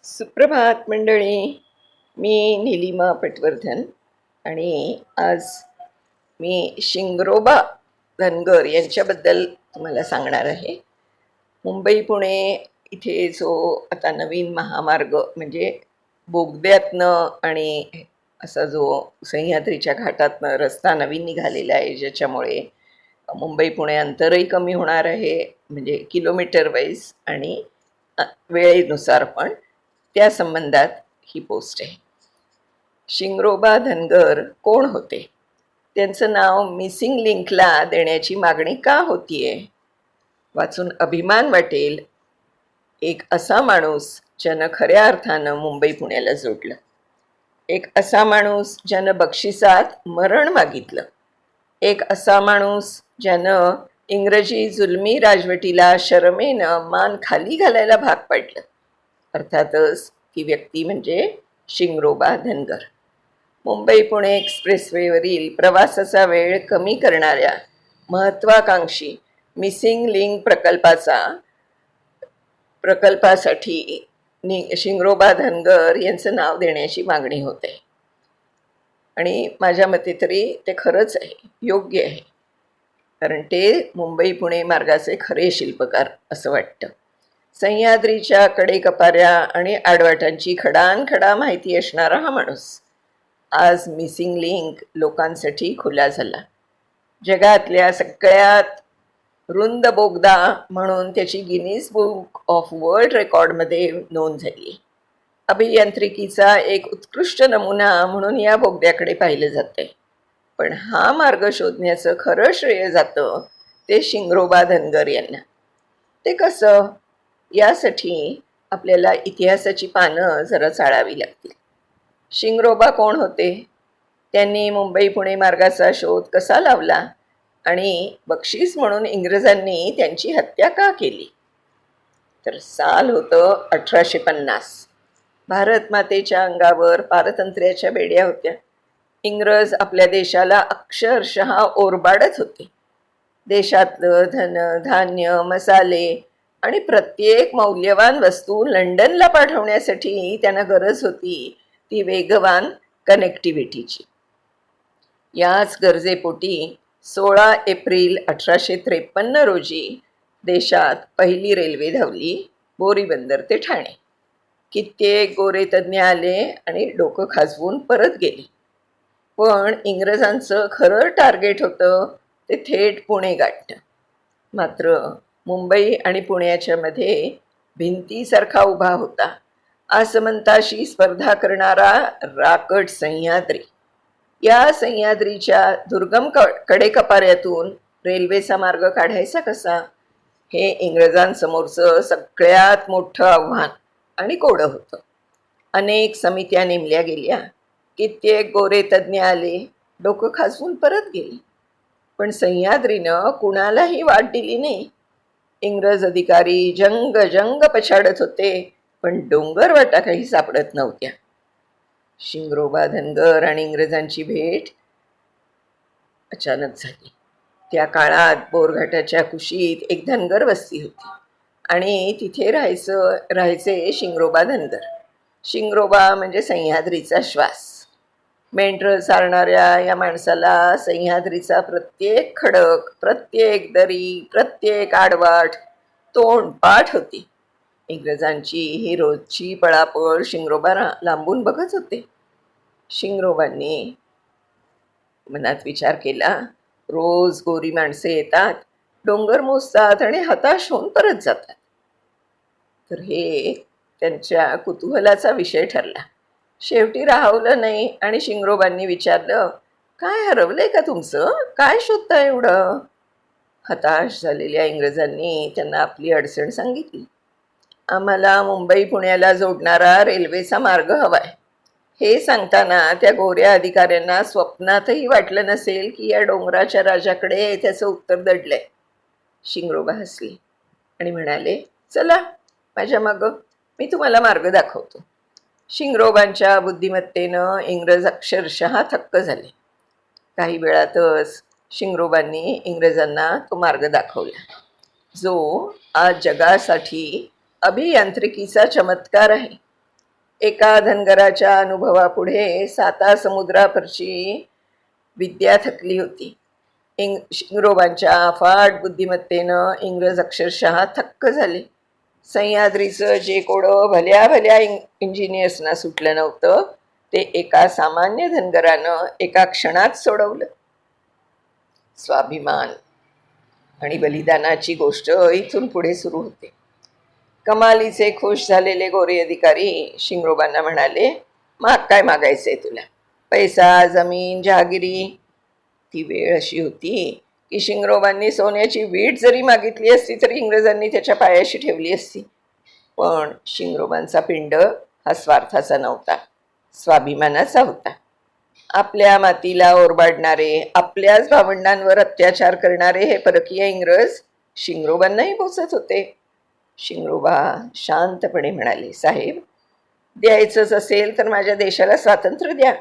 सुप्रभात मंडळी. मी निलिमा पटवर्धन आणि आज मी शिंगरोबा धनगर यांच्याबद्दल तुम्हाला सांगणार आहे. मुंबई पुणे इथे जो आता नवीन महामार्ग म्हणजे बोगद्यातनं आणि असा जो सह्याद्रीच्या घाटातनं रस्ता नवीन निघालेला आहे, ज्याच्यामुळे मुंबई पुणे अंतरही कमी होणार आहे, म्हणजे किलोमीटर वाईज आणि वेळेनुसार पण. त्या संबंधात ही पोस्ट आहे. शिंगरोबा धनगर कोण होते? त्यांचं नाव मिसिंग लिंकला देण्याची मागणी का होतीये? वाचून अभिमान वाटेल. एक असा माणूस ज्यानं खऱ्या अर्थानं मुंबई पुण्याला जोडलं. एक असा माणूस ज्यानं बक्षिसात मरण मागितलं. एक असा माणूस ज्यानं इंग्रजी जुलमी राजवटीला शरमेनं मान खाली घालायला भाग पाडलं. अर्थातच ती व्यक्ती म्हणजे शिंगरोबा धनगर. मुंबई पुणे एक्सप्रेसवेवरील प्रवासाचा वेळ कमी करणाऱ्या महत्त्वाकांक्षी मिसिंग लिंक प्रकल्पासाठी शिंगरोबा धनगर यांचं नाव देण्याची मागणी होते. आणि माझ्या मते तरी ते खरंच आहे, योग्य आहे, कारण ते मुंबई पुणे मार्गाचे खरे शिल्पकार असं वाटतं. सह्याद्रीच्या कडेकपाऱ्या आणि आडवाटांची खडानखडा माहिती असणारा हा माणूस आज मिसिंग लिंक लोकांसाठी खुला झाला. जगातल्या सगळ्यात रुंद बोगदा म्हणून त्याची गिनीज बुक ऑफ वर्ल्ड रेकॉर्डमध्ये नोंद झाली. अभियांत्रिकीचा एक उत्कृष्ट नमुना म्हणून या बोगद्याकडे पाहिलं जातंय. पण हा मार्ग शोधण्याचं खरं श्रेय जातं ते शिंगरोबा धनगर यांना. ते कसं? यासाठी आपल्याला इतिहासाची पानं जरा चाळावी लागतील. शिंगरोबा कोण होते? त्यांनी मुंबई पुणे मार्गाचा शोध कसा लावला? आणि बक्षीस म्हणून इंग्रजांनी त्यांची हत्या का केली? तर साल होतं 1850. भारत मातेच्या अंगावर पारतंत्र्याच्या बेड्या होत्या. इंग्रज आपल्या देशाला अक्षरशः ओरबाडत होते. देशातलं धन धान्य मसाले आणि प्रत्येक मौल्यवान वस्तू लंडनला पाठवण्यासाठी त्यांना गरज होती ती वेगवान कनेक्टिव्हिटीची. याच गरजेपोटी 16 एप्रिल 1853 रोजी देशात पहिली रेल्वे धावली, बोरीबंदर ते ठाणे. कित्येक गोरे तज्ज्ञ आले आणि डोकं खाजवून परत गेले. पण इंग्रजांचं खरं टार्गेट होतं ते थेट पुणे गाठणं. मात्र मुंबई आणि पुण्याच्या मध्ये भिंतीसारखा उभा होता आसमंताशी स्पर्धा करणारा राकट सह्याद्री. या सह्याद्रीच्या दुर्गम कडेकपाऱ्यातून रेल्वेचा मार्ग काढायचा कसा? हे इंग्रजांसमोरचं सगळ्यात मोठं आव्हान आणि कोडं होतं. अनेक समित्या नेमल्या गेल्या. कित्येक गोरे तज्ज्ञ आले, डोकं खाजवून परत गेले. पण सह्याद्रीनं कुणालाही वाट दिली नाही. इंग्रज अधिकारी जंग पछाडत होते, पण डोंगर वाटा काही सापडत नव्हत्या. शिंगरोबा धनगर आणि इंग्रजांची भेट अचानक झाली. त्या काळात बोरघाटाच्या कुशीत एक धनगर वस्ती होती आणि तिथे राहायचे शिंगरोबा धनगर. शिंगरोबा म्हणजे सह्याद्रीचा श्वास. मेंढरं चालणाऱ्या या माणसाला सह्याद्रीचा प्रत्येक खडक, प्रत्येक दरी, प्रत्येक आडवाट तोंडपाठ होती. इंग्रजांची ही रोजची पळापळ शिंगरोबा लांबून बघत होते. शिंगरोबांनी मनात विचार केला, रोज गोरी माणसे येतात, डोंगर मोजतात आणि हताश होऊन परत जातात. तर हे त्यांच्या कुतूहलाचा विषय ठरला. शेवटी राहवलं नाही आणि शिंगरोबांनी विचारलं, काय हरवलंय का तुमचं? काय शोधता एवढं? हताश झालेल्या इंग्रजांनी त्यांना आपली अडचण सांगितली. आम्हाला मुंबई पुण्याला जोडणारा रेल्वेचा मार्ग हवाय. हे सांगताना त्या गोऱ्या अधिकाऱ्यांना स्वप्नातही वाटलं नसेल की या डोंगराच्या राजाकडे त्याचं उत्तर दडलंय. शिंगरोबा हसले आणि म्हणाले, चला माझ्या मागं, मी तुम्हाला मार्ग दाखवतो. शिंगरोबांच्या बुद्धिमत्तेनं इंग्रज अक्षरशः थक्क झाले. काही वेळातच शिंगरोबांनी इंग्रजांना तो मार्ग दाखवला, जो आज जगासाठी अभियांत्रिकीचा चमत्कार आहे. एका धनगराच्या अनुभवापुढे साता समुद्रापरची विद्या थकली होती. शिंगरोबांच्या अफाट बुद्धिमत्तेनं इंग्रज अक्षरशः थक्क झाले. सह्याद्रीचं जे कोडं भल्या भल्या इंजिनियर्सना सुटलं नव्हतं ते एका सामान्य धनगरानं एका क्षणात सोडवलं. स्वाभिमान आणि बलिदानाची गोष्ट इथून पुढे सुरू होते. कमालीचे खुश झालेले गोरे अधिकारी शिंगरोबांना म्हणाले, माग काय मागायचंय तुला? पैसा, जमीन, जहागिरी. ती वेळ अशी होती की शिंगरोबांनी सोन्याची वीट जरी मागितली असती तरी इंग्रजांनी त्याच्या पायाशी ठेवली असती. पण शिंगरोबांचा पिंड हा स्वार्थाचा नव्हता, स्वाभिमानाचा होता. आपल्या मातीला ओरबाडणारे, आपल्याच भावंडांवर अत्याचार करणारे हे परकीय इंग्रज शिंगरोबांनाही पोचत होते. शिंगरोबा शांतपणे म्हणाले, साहेब, द्यायचंच असेल तर माझ्या देशाला स्वातंत्र्य द्या.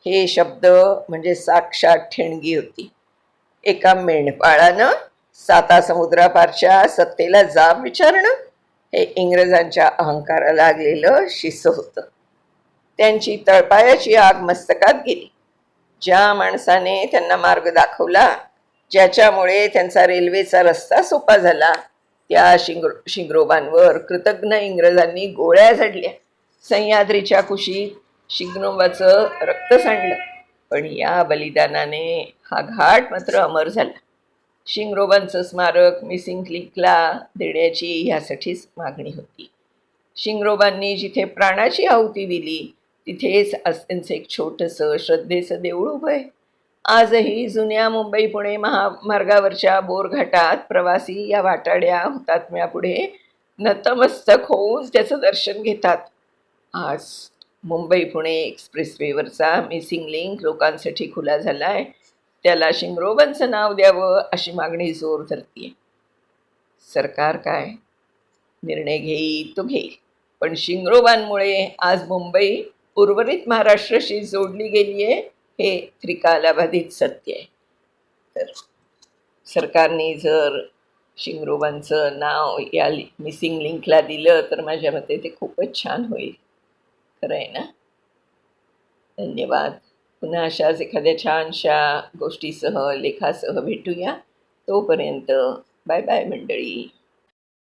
हे शब्द म्हणजे साक्षात ठेणगी होती. एका मेंढपाळानं साता समुद्रापारच्या सत्तेला जाब विचारणं हे इंग्रजांच्या अहंकाराला लागलेलं शिस्त होतं. त्यांची तळपायाची आग मस्तकात गेली. ज्या माणसाने त्यांना मार्ग दाखवला, ज्याच्यामुळे त्यांचा रेल्वेचा रस्ता सोपा झाला, त्या शिंगरोबांवर कृतज्ञ इंग्रजांनी गोळ्या झाडल्या. सह्याद्रीच्या कुशीत शिंगरोबाचं रक्त सांडलं. पण या बलिदानाने हा घाट मात्र अमर झाला. शिंगरोबांचं स्मारक मिसिंग क्लिकला देण्याची ह्यासाठीच मागणी होती. शिंगरोबांनी जिथे प्राणाची आहुती दिली तिथेच आज त्यांचं एक छोटंसं श्रद्धेचं देऊळ उभं आहे. आजही जुन्या मुंबई पुणे महामार्गावरच्या बोरघाटात प्रवासी या वाटाड्या हुतात्म्यापुढे नतमस्तक होऊन त्याचं दर्शन घेतात. आज मुंबई पुणे एक्सप्रेसवेवरचा मिसिंग लिंक लोकांसाठी खुला झाला आहे. त्याला शिंगरोबांचं नाव द्यावं अशी मागणी जोर धरतीये. सरकार काय निर्णय घेईल तो घेईल, पण शिंगरोबांमुळे आज मुंबई उर्वरित महाराष्ट्राशी जोडली गेली आहे हे त्रिकालाबाधित सत्य आहे. तर सरकारने जर शिंगरोबांचं नाव या मिसिंग लिंकला दिलं तर माझ्या मते ते खूपच छान होईल. खरं आहे ना? धन्यवाद. पुन्हा अशाच एखाद्या छानशा गोष्टीसह लेखासह भेटूया. तोपर्यंत बाय बाय मंडळी.